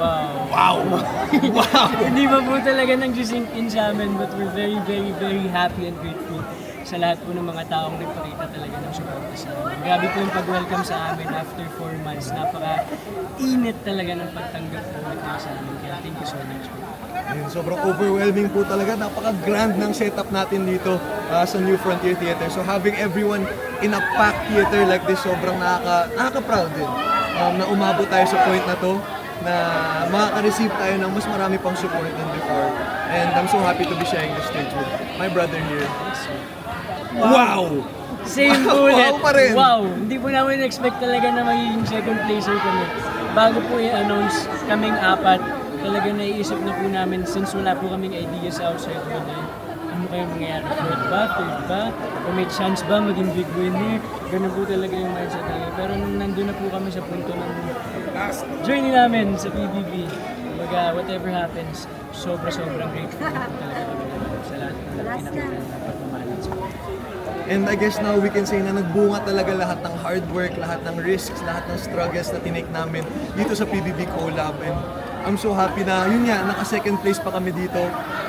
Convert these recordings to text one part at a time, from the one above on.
Wow! Wow! Hindi pa po talaga nang sink in sa amin, but we're very happy and grateful sa lahat po ng mga taong nagpakita talaga ng suporta sa amin. Grabe po yung pag-welcome sa amin after 4 months. Napaka-init talaga ng pagtanggap po nila sa amin. Kaya thank you so much po. Ayun, sobrang overwhelming po talaga. Napaka-grand ng setup natin dito sa New Frontier Theater. So having everyone in a packed theater like this, sobrang nakaka-proud din. Na umabot tayo sa point na to, na makaka-receive tayo ng mas marami pang support than before. And I'm so happy to be sharing the stage with my brother here. Wow! Same Wow, ulit. wow pa rin. Wow! Hindi po namin expect talaga na magiging second placer kami. Bago po i-announce kaming apat, talaga naiisip na po namin since wala po kaming idea sa outside world eh. Ano kaya mangyayari? Fourth ba? Third ba? O may chance ba maging big winner? Ganun po talaga yung mindset namin. Pero nung nandun na po kami sa punto ng journey namin sa PBB, kumbaga whatever happens, sobrang grateful po talaga kami sa lahat ng pinakita ng pagmamahal at support. And I guess now we can say na nagbunga talaga lahat ng hard work, lahat ng risks, lahat ng struggles na tinake namin dito sa PBB Collab. And I'm so happy na, yun nga, naka-second place pa kami dito.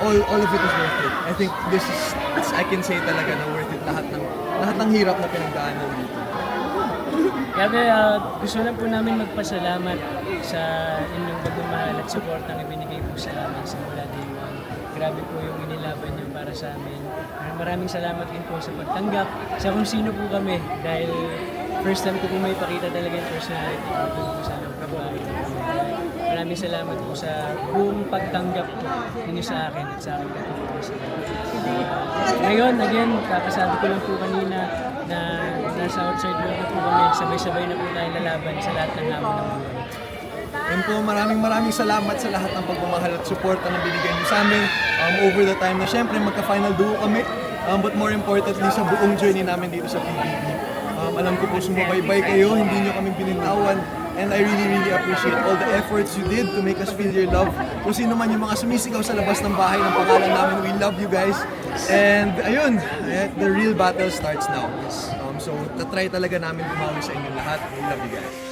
All of it is worth it. I think this is, I can say talaga na worth it lahat ng hirap na pinagdaanan dito. Kaya gusto lang po namin magpasalamat sa inyong pagmamahal at support na ibinigay po sa amin simula day one. Grabe po yung inilaban niyo para sa amin. Maraming salamat din po sa pagtanggap, sa kung sino po kami. Dahil first time ko po may pakita talaga yung personality ko po sa pagbabago. Maraming salamat po sa buong pagtanggap po ninyo sa akin at sa akin po sa ngayon, again, kakasabi ko lang po kanina na nasa outside world na po kami. Sabay-sabay na po tayo lalaban sa lahat ng hamon ng buhay. And po maraming salamat sa lahat ng pagmamahal at support na binigay niyo sa amin over the time na syempre magka-final duo kami. But more importantly, sa buong journey namin dito sa PBB. Alam ko po sumubaybay kayo, hindi niyo kami binitawan. And I really appreciate all the efforts you did to make us feel your love. Kung sino man yung mga sumisigaw sa labas ng bahay ng pangalan namin, we love you guys. And ayun, the real battle starts now. So, tatry talaga namin bumawi sa inyo lahat. We love you guys.